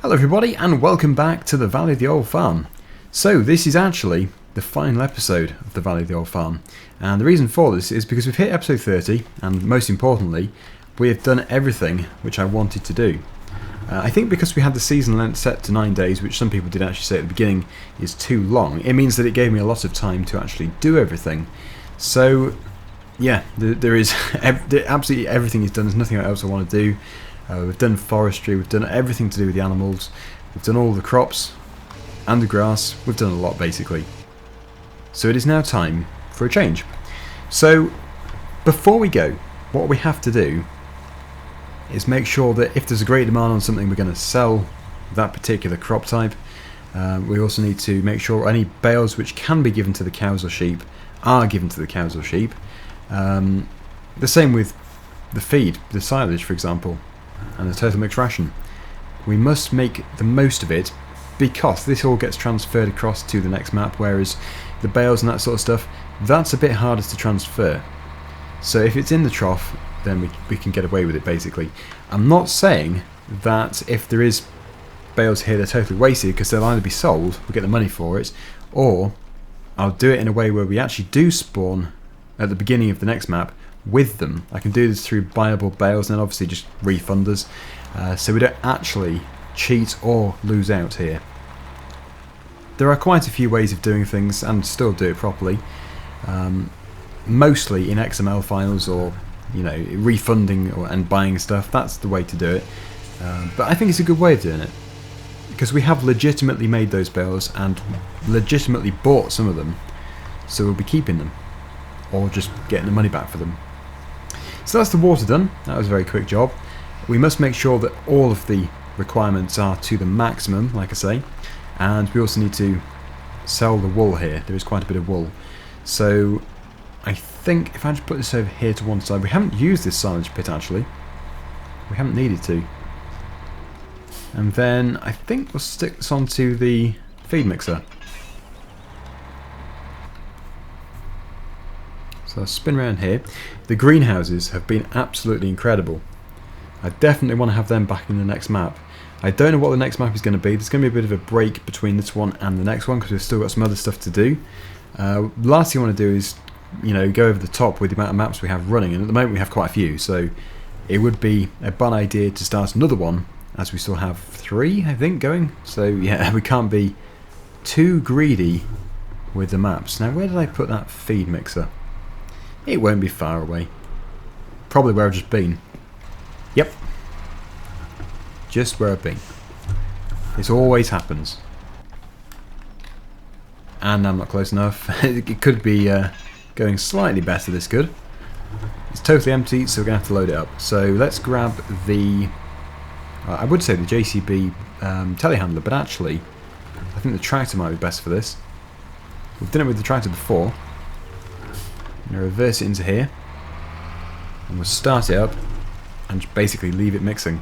Hello everybody and welcome back to the Valley of the Old Farm. So this is actually the final episode of the Valley of the Old Farm, and the reason for this is because we've hit episode 30 and most importantly we have done everything which I wanted to do. I think because we had the season length set to 9 days, which some people did actually say at the beginning is too long, it means that it gave me a lot of time to actually do everything. So yeah, there is absolutely everything is done. There's nothing else I want to do. We've done forestry, we've done everything to do with the animals, we've done all the crops and the grass, we've done a lot basically. So it is now time for a change. So before we go, what we have to do is make sure that if there's a great demand on something, we're going to sell that particular crop type. We also need to make sure any bales which can be given to the cows or sheep are given to the cows or sheep. The same with the feed, the silage for example, and the total mixed ration. We must make the most of it because this all gets transferred across to the next map, whereas the bales and that sort of stuff, that's a bit harder to transfer. So if it's in the trough, then we can get away with it basically. I'm not saying that if there is bales here they're totally wasted, because they'll either be sold, we'll get the money for it, or I'll do it in a way where we actually do spawn at the beginning of the next map with them. I can do this through Buyable Bales and then obviously just refund us, so we don't actually cheat or lose out here. There are quite a few ways of doing things and still do it properly, mostly in XML files or refunding and buying stuff. That's the way to do it, but I think it's a good way of doing it because we have legitimately made those bales and legitimately bought some of them, so we'll be keeping them or just getting the money back for them. So that's the water done. That was a very quick job. We must make sure that all of the requirements are to the maximum, like I say, and we also need to sell the wool here. There is quite a bit of wool. So I think if I just put this over here to one side, we haven't used this silage pit actually. We haven't needed to. And then I think we'll stick this onto the feed mixer. So I'll spin around here. The greenhouses have been absolutely incredible. I definitely want to have them back in the next map. I don't know what the next map is going to be. There's going to be a bit of a break between this one and the next one because we've still got some other stuff to do. Last thing I want to do is go over the top with the amount of maps we have running, and at the moment we have quite a few, so it would be a bad idea to start another one as we still have 3 I think going. So yeah, we can't be too greedy with the maps. Now where did I put that feed mixer? It won't be far away. Probably where I've just been. Yep. Just where I've been. This always happens. And I'm not close enough. It could be going slightly better, this could. It's totally empty, so we're going to have to load it up. So let's grab the... I would say the JCB telehandler, but actually I think the tractor might be best for this. We've done it with the tractor before. I'm going to reverse it into here, and we'll start it up and basically leave it mixing,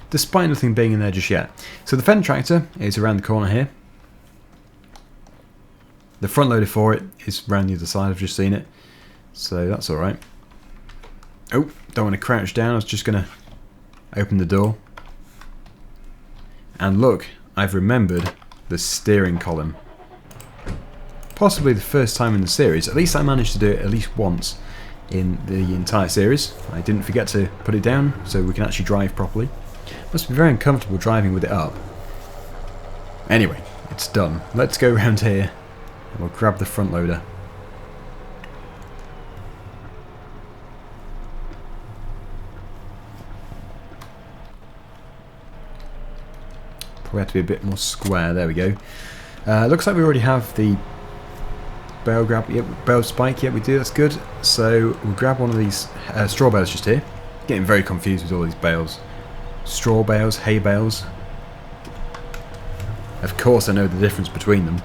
despite nothing being in there just yet. So the Fendt tractor is around the corner here. The front loader for it is around the other side, I've just seen it, so that's alright. Oh, don't want to crouch down, I was just going to open the door. And look, I've remembered the steering column. Possibly the first time in the series. At least I managed to do it at least once in the entire series. I didn't forget to put it down so we can actually drive properly. Must be very uncomfortable driving with it up. Anyway, it's done. Let's go around here and we'll grab the front loader. Probably have to be a bit more square. There we go. Looks like we already have the bale grab. Yep, bale spike. Yep, we do. That's good. So we'll grab one of these straw bales just here. Getting very confused with all these bales. Straw bales, hay bales. Of course, I know the difference between them.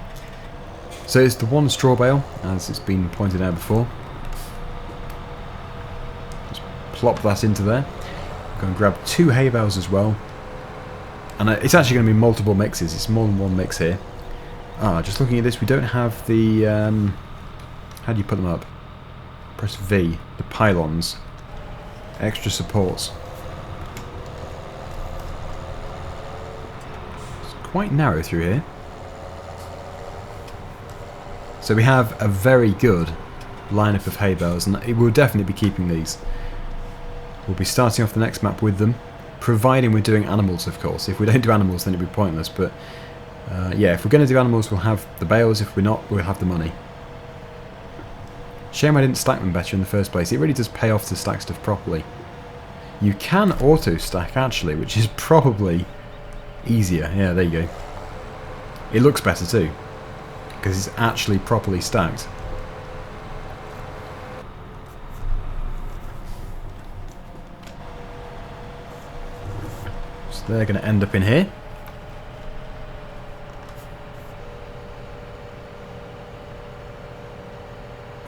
So it's the one straw bale, as it's been pointed out before. Just plop that into there. Go and grab 2 hay bales as well. And it's actually going to be multiple mixes. It's more than one mix here. Just looking at this, we don't have the... how do you put them up? Press V. The pylons. Extra supports. quite narrow through here. So we have a very good lineup of hay bales, and we'll definitely be keeping these. We'll be starting off the next map with them, providing we're doing animals, of course. If we don't do animals, then it'd be pointless, but yeah, if we're going to do animals, we'll have the bales. If we're not, we'll have the money. Shame I didn't stack them better in the first place. It really does pay off to stack stuff properly. You can auto-stack, actually, which is probably easier. Yeah, there you go. It looks better, too, because it's actually properly stacked. So they're going to end up in here.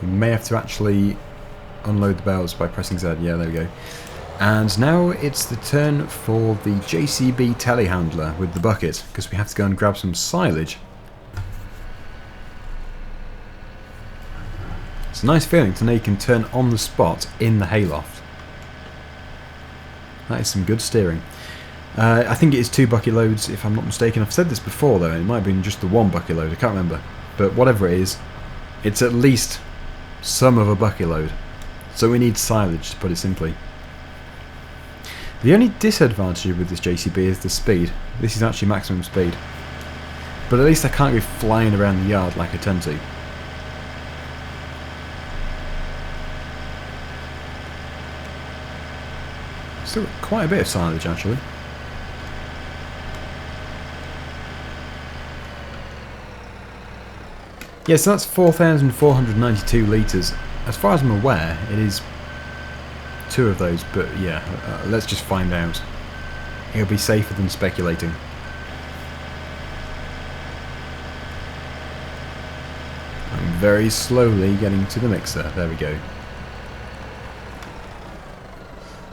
We may have to actually unload the bales by pressing Z. Yeah, there we go. And now it's the turn for the JCB telehandler with the bucket, because we have to go and grab some silage. It's a nice feeling to know you can turn on the spot in the hayloft. That is some good steering. I think it is 2 bucket loads, if I'm not mistaken. I've said this before, though. It might have been just the 1 bucket load. I can't remember. But whatever it is, it's at least some of a bucket load. So we need silage, to put it simply. The only disadvantage with this JCB is the speed. This is actually maximum speed. But at least I can't go flying around the yard like I tend to. Still got quite a bit of silage, actually. Yeah, so that's 4,492 litres. As far as I'm aware, it is 2 of those, but yeah, let's just find out. It'll be safer than speculating. I'm very slowly getting to the mixer. There we go.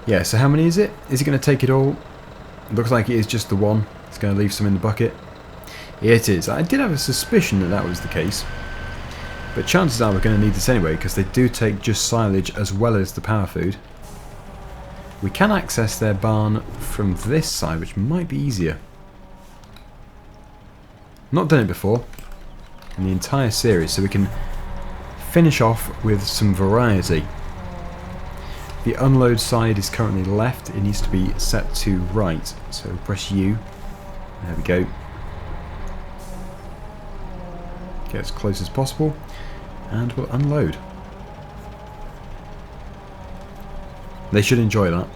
Yeah, so how many is it? Is it going to take it all? Looks like it is just the 1. It's going to leave some in the bucket. It is. I did have a suspicion that that was the case. But chances are we're going to need this anyway, because they do take just silage as well as the power food. We can access their barn from this side, which might be easier. Not done it before in the entire series, so we can finish off with some variety. The unload side is currently left. It needs to be set to right. So press U. There we go. Get as close as possible. And we'll unload. They should enjoy that.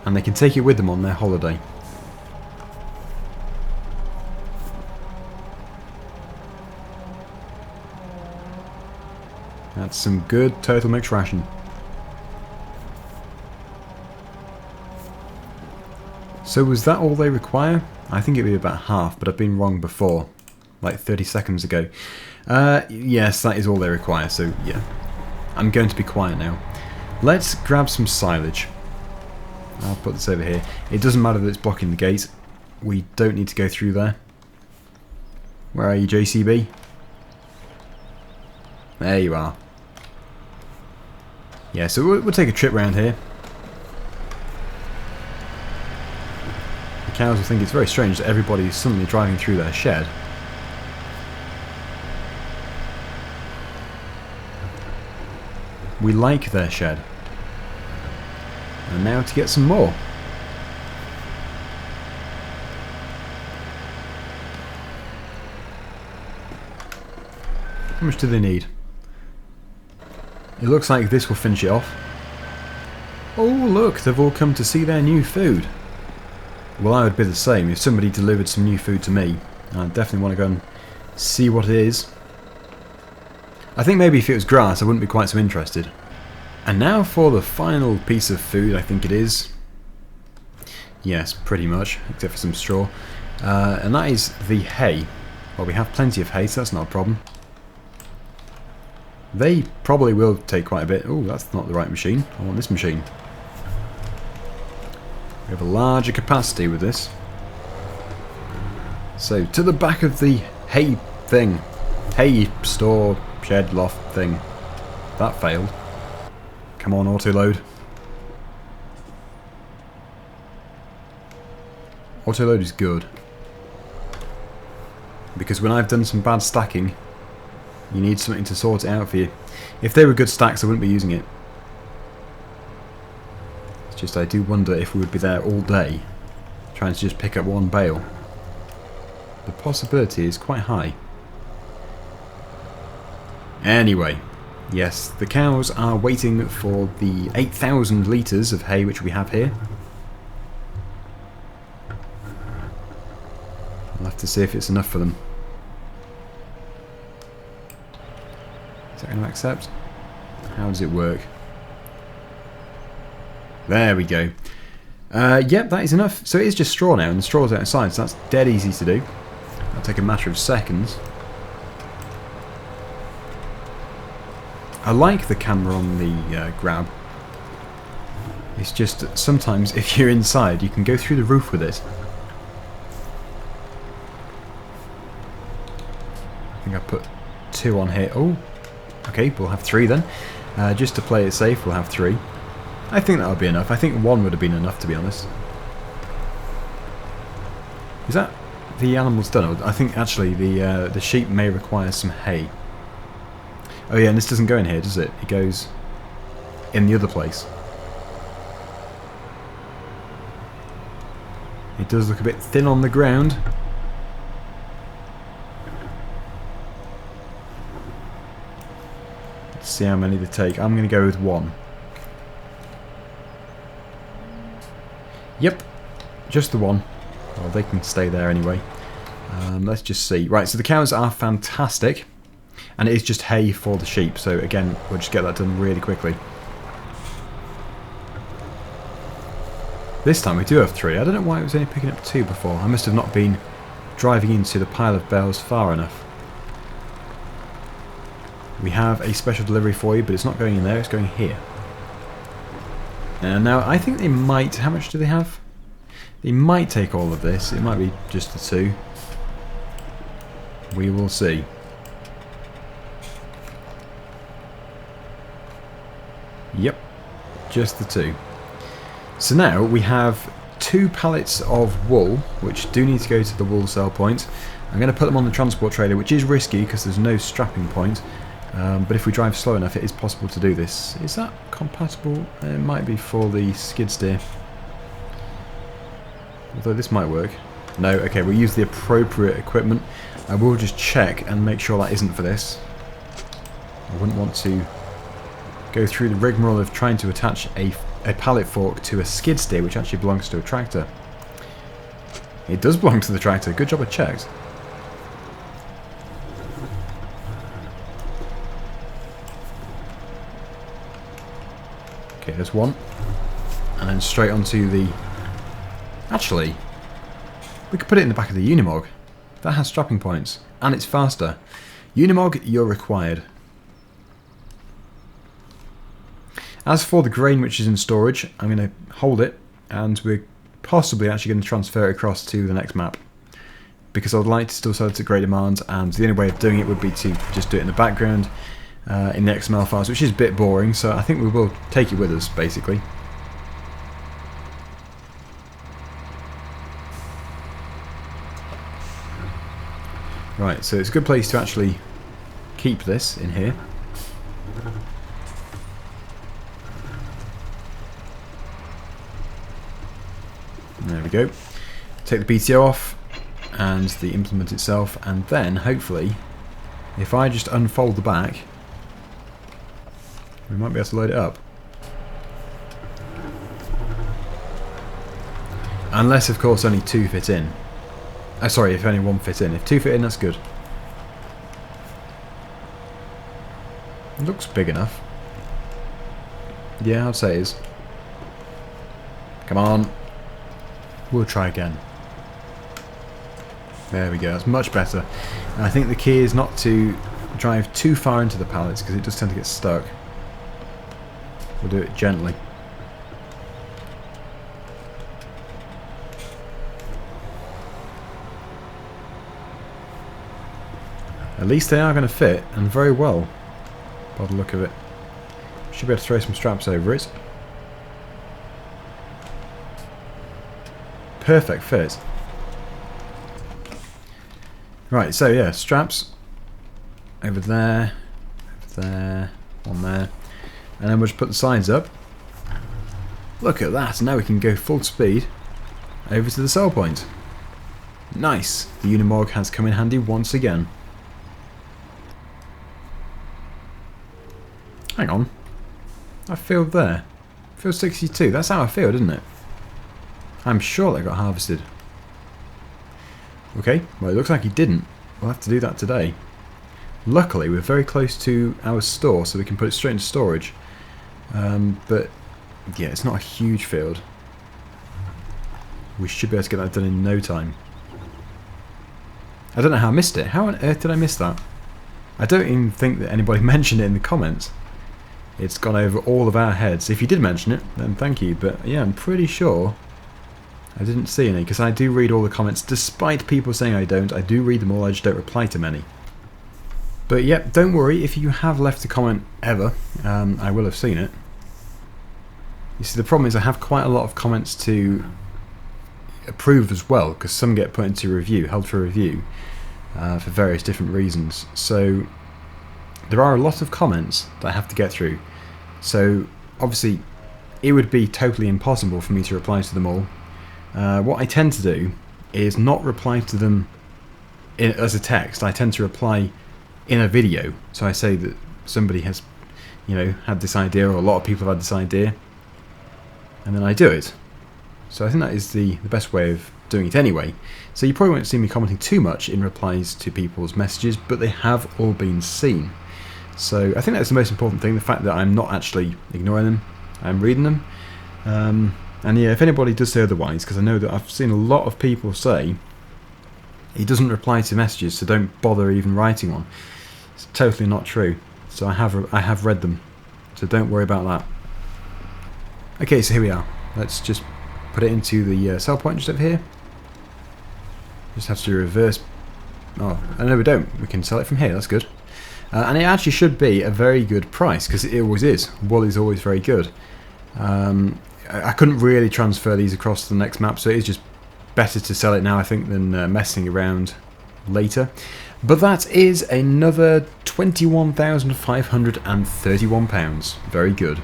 And they can take it with them on their holiday. That's some good turtle mix ration. So was that all they require? I think it'd be about half, but I've been wrong before. Like 30 seconds ago. Yes, that is all they require, so yeah. I'm going to be quiet now. Let's grab some silage. I'll put this over here. It doesn't matter that it's blocking the gate. We don't need to go through there. Where are you, JCB? There you are. Yeah, so we'll take a trip around here. The cows will think it's very strange that everybody's suddenly driving through their shed. We like their shed. And now to get some more. How much do they need? It looks like this will finish it off. Oh look, they've all come to see their new food. Well, I would be the same if somebody delivered some new food to me. I definitely want to go and see what it is. I think maybe if it was grass I wouldn't be quite so interested. And now for the final piece of food, I think it is. Yes, pretty much, except for some straw. And that is the hay. Well, we have plenty of hay, so that's not a problem. They probably will take quite a bit. Oh, that's not the right machine. I want this machine. We have a larger capacity with this. So, to the back of the hay thing. Hay store shed loft thing. That failed. Come on, auto-load. Auto-load is good. Because when I've done some bad stacking, you need something to sort it out for you. If they were good stacks, I wouldn't be using it. It's just I do wonder if we would be there all day trying to just pick up one bale. The possibility is quite high. Anyway, yes, the cows are waiting for the 8,000 litres of hay which we have here. I'll have to see if it's enough for them. Is that going to accept? How does it work? There we go. Yep, that is enough. So it is just straw now, and the straw's outside, so that's dead easy to do. That'll take a matter of seconds. I like the camera on the grab. It's just that sometimes if you're inside, you can go through the roof with it. I think I put 2 on here. Oh, okay, we'll have 3 then. Just to play it safe, we'll have 3. I think that would be enough. I think 1 would have been enough, to be honest. Is that the animals done? I think actually the sheep may require some hay. Oh yeah, and this doesn't go in here, does it? It goes in the other place. It does look a bit thin on the ground. Let's see how many they take. I'm going to go with 1. Yep, just the 1. Well, they can stay there anyway. Let's just see. Right, so the cows are fantastic. And it is just hay for the sheep. So again, we'll just get that done really quickly. This time we do have 3. I don't know why it was only picking up 2 before. I must have not been driving into the pile of bales far enough. We have a special delivery for you, but it's not going in there, it's going here. And now I think they might... How much do they have? They might take all of this. It might be just the 2. We will see. Yep, just the 2. So now we have 2 pallets of wool, which do need to go to the wool sell point. I'm going to put them on the transport trailer, which is risky because there's no strapping point. But if we drive slow enough, it is possible to do this. Is that compatible? It might be for the skid steer. Although this might work. No, okay, we'll use the appropriate equipment. I will just check and make sure that isn't for this. I wouldn't want to go through the rigmarole of trying to attach a pallet fork to a skid steer, which actually belongs to a tractor. It does belong to the tractor. Good job I checked. Okay, there's 1. And then straight onto the... Actually, we could put it in the back of the Unimog. That has strapping points. And it's faster. Unimog, you're required. As for the grain which is in storage, I'm going to hold it, and we're possibly actually going to transfer it across to the next map. Because I would like to still sell it at great demand, and the only way of doing it would be to just do it in the background, in the XML files, which is a bit boring, so I think we will take it with us, basically. Right, so it's a good place to actually keep this in here. There we go. Take the PTO off and the implement itself, and then hopefully if I just unfold the back, we might be able to load it up. Unless of course only 2 fit in. Sorry, if only 1 fit in. If 2 fit in, that's good. It looks big enough. Yeah, I'd say it is. Come on. We'll try again. There we go, that's much better. And I think the key is not to drive too far into the pallets because it does tend to get stuck. We'll do it gently. At least they are going to fit, and very well, by the look of it. Should be able to throw some straps over it. Perfect fit. Right, so yeah, straps over there, on there, and then we'll just put the sides up. Look at that, now we can go full speed over to the sell point. Nice, the Unimog has come in handy once again. Hang on, I failed there. Field 62, that's how I failed, isn't it? I'm sure that got harvested. Okay, well it looks like he didn't. We'll have to do that today. Luckily we're very close to our store, so we can put it straight into storage. But yeah, it's not a huge field. We should be able to get that done in no time. I don't know how I missed it. How on earth did I miss that? I don't even think that anybody mentioned it in the comments. It's gone over all of our heads. If you did mention it, then thank you. But yeah, I'm pretty sure I didn't see any, because I do read all the comments. Despite people saying I don't, I do read them all, I just don't reply to many. But yeah, don't worry, if you have left a comment ever, I will have seen it. You see, the problem is I have quite a lot of comments to approve as well, because some get put into review, held for review, for various different reasons. So there are a lot of comments that I have to get through. So obviously it would be totally impossible for me to reply to them all. What I tend to do is not reply to them as a text. I tend to reply in a video. So I say that somebody has, had this idea, or a lot of people have had this idea, and then I do it. So I think that is the best way of doing it anyway. So you probably won't see me commenting too much in replies to people's messages, but they have all been seen. So I think that's the most important thing, the fact that I'm not actually ignoring them, I'm reading them. And yeah, if anybody does say otherwise, because I know that I've seen a lot of people say he doesn't reply to messages, so don't bother even writing one. It's totally not true. So I have read them, so don't worry about that. Okay, so here we are. Let's just put it into the sell point just over here. Just have to reverse. Oh, no, we don't. We can sell it from here. That's good. And it actually should be a very good price, because it always is. Wool is always very good. I couldn't really transfer these across to the next map, so it is just better to sell it now, I think, than messing around later. But that is another £21,531. Very good.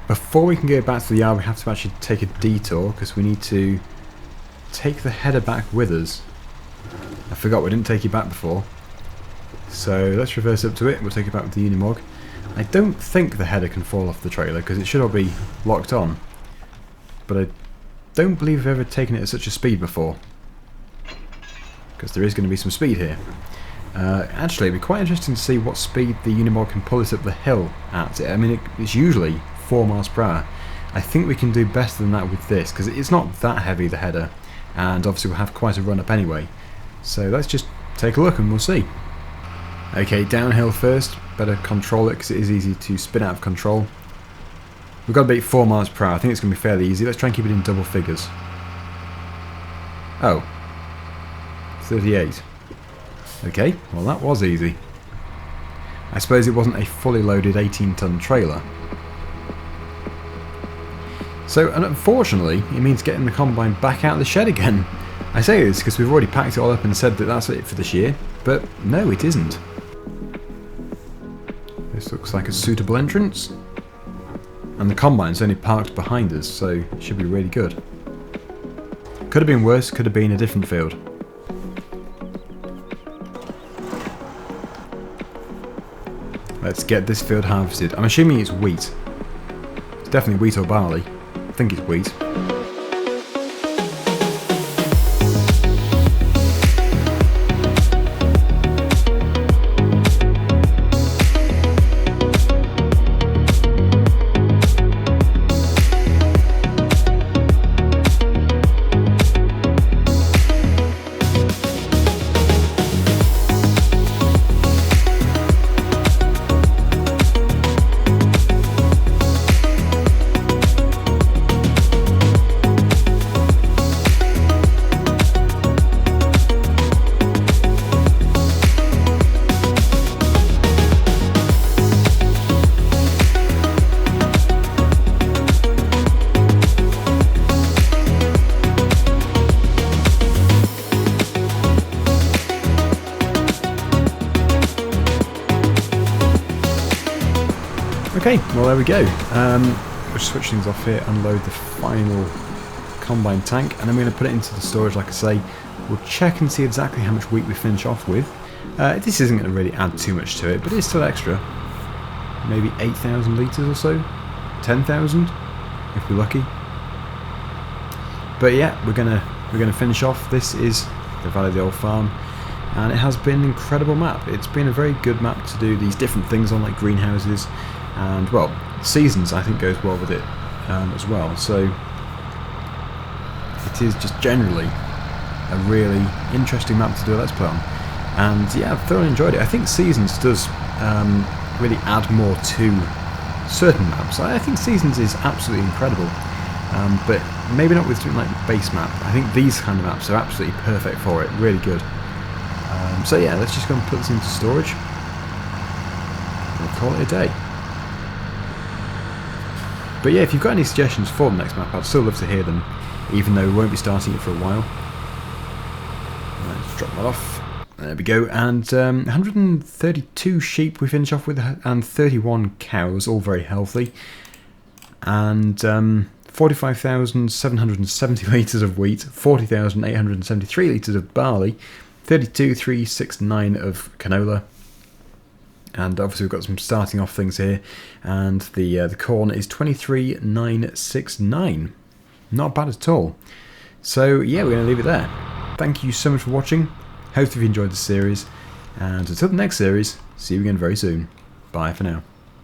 Before we can go back to the yard, we have to actually take a detour, because we need to take the header back with us. I forgot we didn't take it back before. So let's reverse up to it, we'll take it back with the Unimog. I don't think the header can fall off the trailer, because it should all be locked on. But I don't believe I've ever taken it at such a speed before, because there is going to be some speed here. Actually, it'd be quite interesting to see what speed the Unimog can pull it up the hill at. I mean, it's usually 4 miles per hour. I think we can do better than that with this, because it's not that heavy, the header, and obviously we'll have quite a run up anyway. So let's just take a look and we'll see. Okay, downhill first. Better control it, because it is easy to spin out of control. We've got to beat 4 miles per hour. I think it's going to be fairly easy. Let's try and keep it in double figures. Oh. 38. Okay, well that was easy. I suppose it wasn't a fully loaded 18-ton trailer. So, and unfortunately, it means getting the combine back out of the shed again. I say this because we've already packed it all up and said that that's it for this year, but no, it isn't. This looks like a suitable entrance. And the combine's only parked behind us, so it should be really good. Could have been worse, could have been a different field. Let's get this field harvested. I'm assuming it's wheat. It's definitely wheat or barley. I think it's wheat. Okay, well there we go. We'll switch things off here, unload the final combine tank, and then we're going to put it into the storage like I say. We'll check and see exactly how much wheat we finish off with. This isn't going to really add too much to it, but it's still extra. Maybe 8,000 litres or so? 10,000? If we're lucky. But yeah, we're gonna finish off. This is the Valley of the Old Farm, and it has been an incredible map. It's been a very good map to do these different things on, like greenhouses, and well, seasons I think goes well with it as well. So it is just generally a really interesting map to do a Let's Play on, and yeah, I've thoroughly enjoyed it. I think Seasons does really add more to certain maps. I think Seasons is absolutely incredible, but maybe not with something like base map. I think these kind of maps are absolutely perfect for it, really good. So yeah, let's just go and put this into storage. We'll call it a day. But yeah, if you've got any suggestions for the next map, I'd still love to hear them, even though we won't be starting it for a while. Let's drop that off. There we go, and 132 sheep we finish off with, and 31 cows, all very healthy. And 45,770 litres of wheat, 40,873 litres of barley, 32,369 of canola, and obviously we've got some starting off things here, and the corn is 23,969. Not bad at all. So yeah, we're going to leave it there. Thank you so much for watching. Hope you've enjoyed the series, and until the next series, see you again very soon. Bye for now.